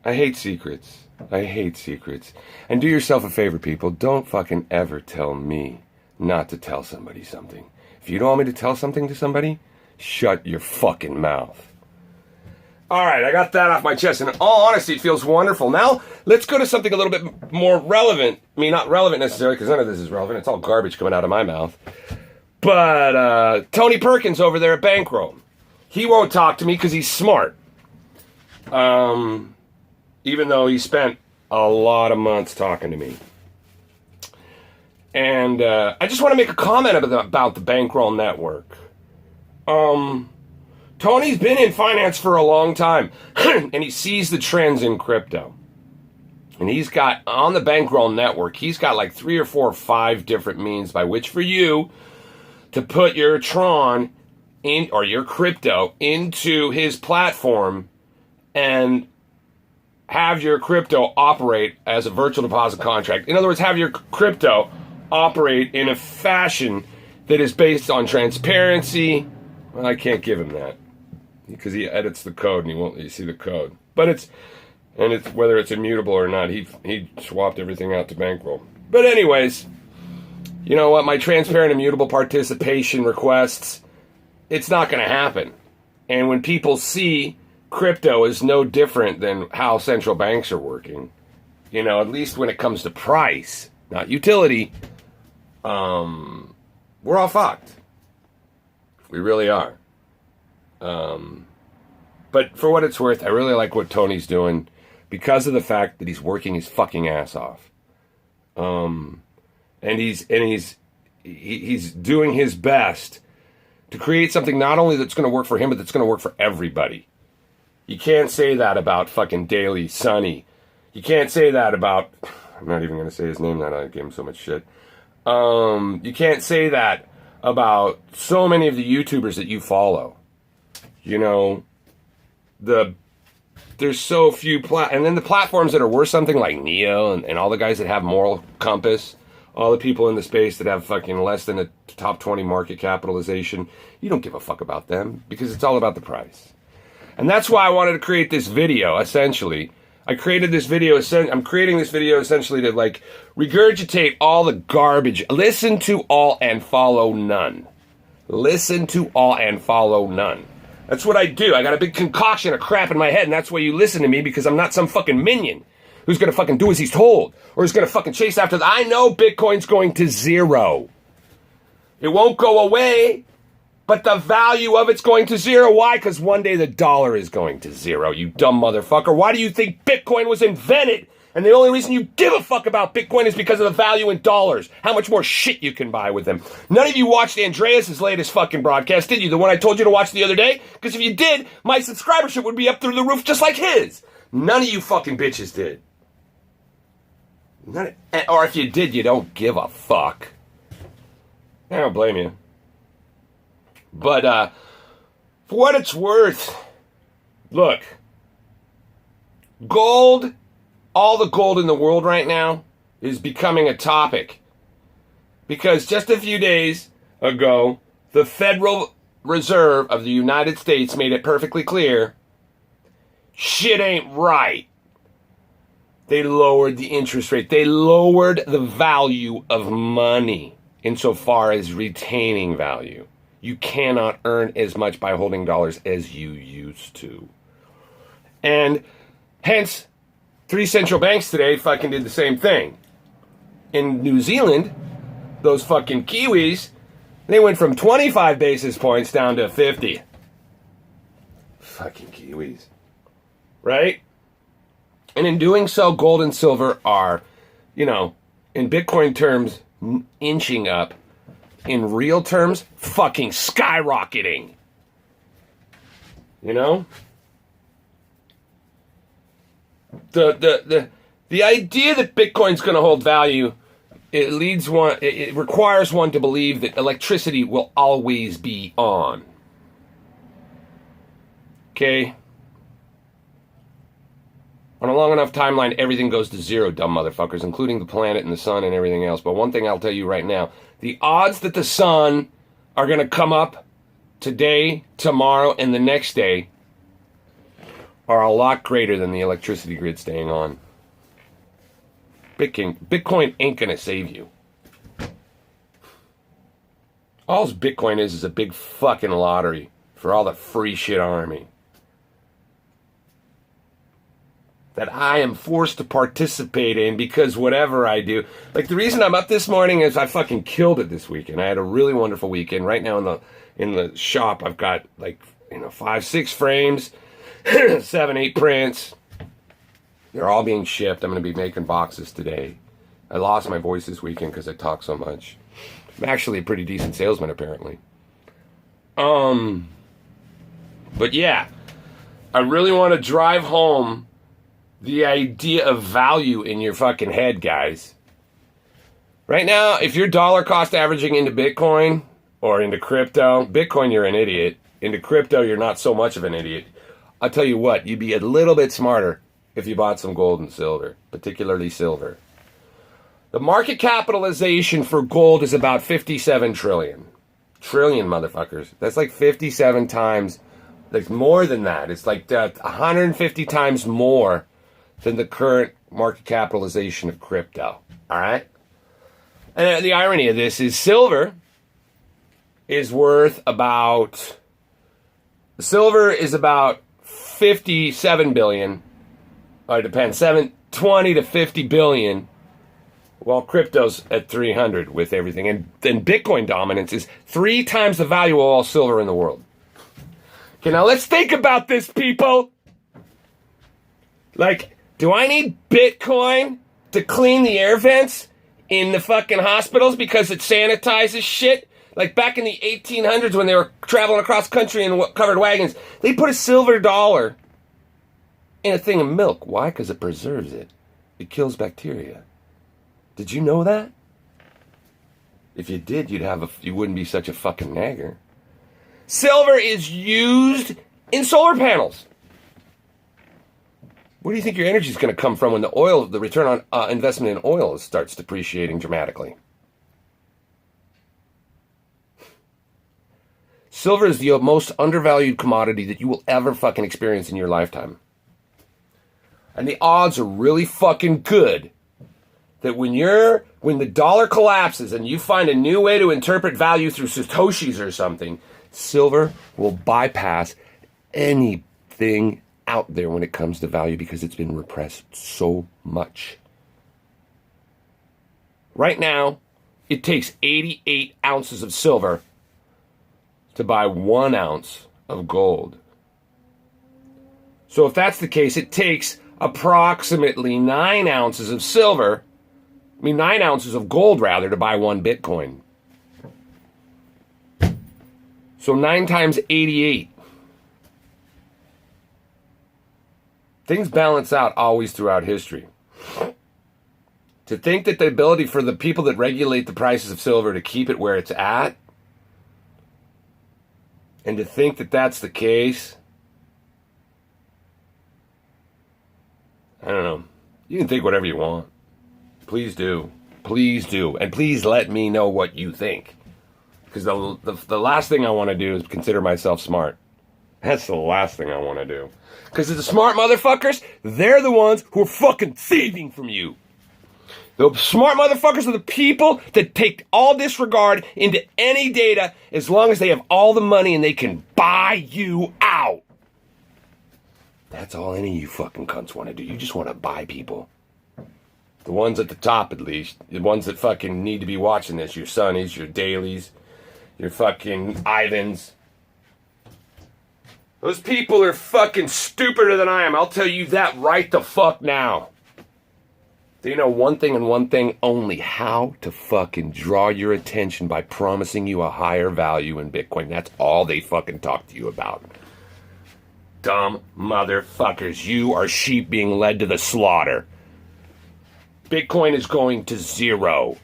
I hate secrets. I hate secrets. And do yourself a favor, people. Don't fucking ever tell me not to tell somebody something. If you don't want me to tell something to somebody, shut your fucking mouth. All right, I got that off my chest. And in all honesty, it feels wonderful. Now, let's go to something a little bit more relevant. I mean, not relevant necessarily, because none of this is relevant. It's all garbage coming out of my mouth. But Tony Perkins over there at Bankroll, he won't talk to me because he's smart. Even though he spent a lot of months talking to me. And I just want to make a comment about the Bankroll Network. Tony's been in finance for a long time, and he sees the trends in crypto. And he's got, on the Bankroll Network, he's got like 3 or 4 or 5 different means by which for you to put your Tron in, or your crypto into his platform and have your crypto operate as a virtual deposit contract. In other words, have your crypto operate in a fashion that is based on transparency. Well, I can't give him that because he edits the code and he won't let you see the code. But it's whether it's immutable or not, he swapped everything out to Bankroll. But anyways, you know what? My transparent immutable participation requests, it's not going to happen. And when people see crypto is no different than how central banks are working, you know, at least when it comes to price, not utility, we're all fucked. We really are. But for what it's worth, I really like what Tony's doing because of the fact that he's working his fucking ass off. And he's doing his best to create something not only that's going to work for him, but that's going to work for everybody. You can't say that about fucking Daily Sunny. You can't say that about, I'm not even going to say his name now, I gave him so much shit. You can't say that about so many of the YouTubers that you follow. You know, there's so few, and then the platforms that are worth something like Neo and all the guys that have Moral Compass, all the people in the space that have fucking less than a top 20 market capitalization, you don't give a fuck about them because it's all about the price. And that's why I wanted to create this video, essentially. I'm creating this video essentially to, like, regurgitate all the garbage. Listen to all and follow none. Listen to all and follow none. That's what I do. I got a big concoction of crap in my head, and that's why you listen to me, because I'm not some fucking minion who's going to fucking do as he's told, or who's going to fucking chase after I know Bitcoin's going to zero. It won't go away. But the value of it's going to zero. Why? Because one day the dollar is going to zero, you dumb motherfucker. Why do you think Bitcoin was invented? And the only reason you give a fuck about Bitcoin is because of the value in dollars. How much more shit you can buy with them. None of you watched Andreas's latest fucking broadcast, did you? The one I told you to watch the other day? Because if you did, my subscribership would be up through the roof just like his. None of you fucking bitches did. Or if you did, you don't give a fuck. I don't blame you. But, for what it's worth, look, gold, all the gold in the world right now is becoming a topic. Because just a few days ago, the Federal Reserve of the United States made it perfectly clear, shit ain't right. They lowered the interest rate. They lowered the value of money insofar as retaining value. You cannot earn as much by holding dollars as you used to. And hence, 3 central banks today fucking did the same thing. In New Zealand, those fucking Kiwis, they went from 25 basis points down to 50. Fucking Kiwis. Right? And in doing so, gold and silver are, you know, in Bitcoin terms, inching up. In real terms, fucking skyrocketing. You know? The idea that Bitcoin's going to hold value, it requires one to believe that electricity will always be on. Okay? On a long enough timeline, everything goes to zero, dumb motherfuckers, including the planet and the sun and everything else. But one thing I'll tell you right now, the odds that the sun are going to come up today, tomorrow, and the next day are a lot greater than the electricity grid staying on. Bitcoin ain't gonna save you. All Bitcoin is a big fucking lottery for all the free shit army that I am forced to participate in because whatever I do. Like, the reason I'm up this morning is I fucking killed it this weekend. I had a really wonderful weekend. Right now in the shop, I've got 5, 6 frames, 7, 8 prints. They're all being shipped. I'm going to be making boxes today. I lost my voice this weekend because I talk so much. I'm actually a pretty decent salesman, apparently. But yeah, I really want to drive home the idea of value in your fucking head, guys. Right now, if you're dollar cost averaging into Bitcoin or into crypto, Bitcoin, you're an idiot. Into crypto, you're not so much of an idiot. I'll tell you what, you'd be a little bit smarter if you bought some gold and silver, particularly silver. The market capitalization for gold is about 57 trillion. Trillion, motherfuckers. That's like 57 times, like more than that. It's like 150 times more than the current market capitalization of crypto. All right? And the irony of this is silver is about 57 billion. Or it depends, 20 to 50 billion. While crypto's at 300 with everything. And then Bitcoin dominance is 3 times the value of all silver in the world. Okay, now let's think about this, people. Like, do I need Bitcoin to clean the air vents in the fucking hospitals because it sanitizes shit? Like back in the 1800s when they were traveling across country in covered wagons, they put a silver dollar in a thing of milk. Why? Because it preserves it. It kills bacteria. Did you know that? If you did, you wouldn't be such a fucking nagger. Silver is used in solar panels. Where do you think your energy is going to come from when the return on investment in oil starts depreciating dramatically? Silver is the most undervalued commodity that you will ever fucking experience in your lifetime. And the odds are really fucking good that when the dollar collapses and you find a new way to interpret value through Satoshis or something, silver will bypass anything out there when it comes to value because it's been repressed so much. Right now, it takes 88 ounces of silver to buy 1 ounce of gold. So if that's the case, it takes approximately 9 ounces of silver, 9 ounces of gold rather, to buy 1 Bitcoin. So 9 times 88. Things balance out always throughout history. To think that the ability for the people that regulate the prices of silver to keep it where it's at, and to think that that's the case, I don't know. You can think whatever you want. Please do. Please do. And please let me know what you think. Because the last thing I want to do is consider myself smart. That's the last thing I want to do. Because the smart motherfuckers, they're the ones who are fucking thieving from you. The smart motherfuckers are the people that take all disregard into any data as long as they have all the money and they can buy you out. That's all any of you fucking cunts want to do. You just want to buy people. The ones at the top, at least. The ones that fucking need to be watching this. Your Sonnies, your Dailies, your fucking Ivans. Those people are fucking stupider than I am. I'll tell you that right the fuck now. They know one thing and one thing only. How to fucking draw your attention by promising you a higher value in Bitcoin. That's all they fucking talk to you about. Dumb motherfuckers. You are sheep being led to the slaughter. Bitcoin is going to zero.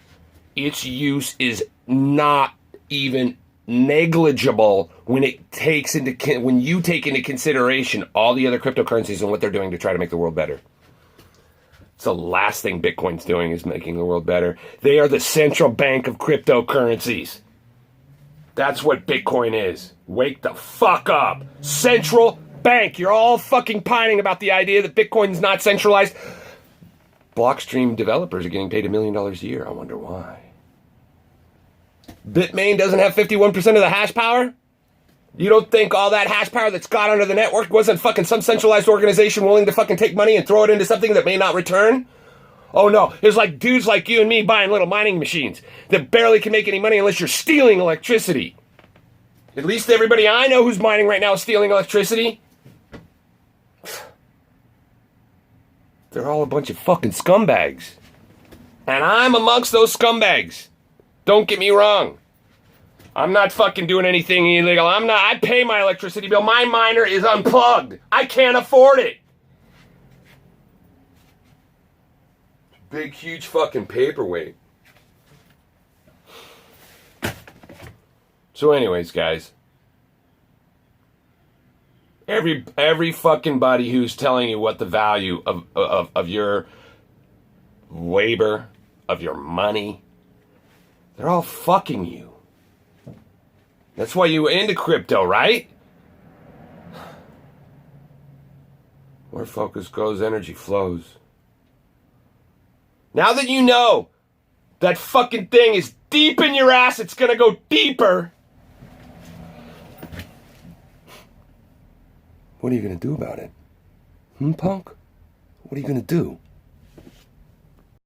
Its use is not even negligible when you take into consideration all the other cryptocurrencies and what they're doing to try to make the world better. It's the last thing Bitcoin's doing is making the world better. They are the central bank of cryptocurrencies. That's what Bitcoin is. Wake the fuck up. Central bank. You're all fucking pining about the idea that Bitcoin's not centralized. Blockstream developers are getting paid $1 million a year. I wonder why. Bitmain doesn't have 51% of the hash power? You don't think all that hash power that's got under the network wasn't fucking some centralized organization willing to fucking take money and throw it into something that may not return? Oh no, it's like dudes like you and me buying little mining machines that barely can make any money unless you're stealing electricity. At least everybody I know who's mining right now is stealing electricity. They're all a bunch of fucking scumbags. And I'm amongst those scumbags. Don't get me wrong. I'm not fucking doing anything illegal. I pay my electricity bill. My miner is unplugged. I can't afford it. Big, huge fucking paperweight. So anyways, guys. Every fucking buddy who's telling you what the value of your labor, of your money, they're all fucking you. That's why you into crypto, right? Where focus goes, energy flows. Now that you know that fucking thing is deep in your ass, it's gonna go deeper. What are you gonna do about it? Punk? What are you gonna do?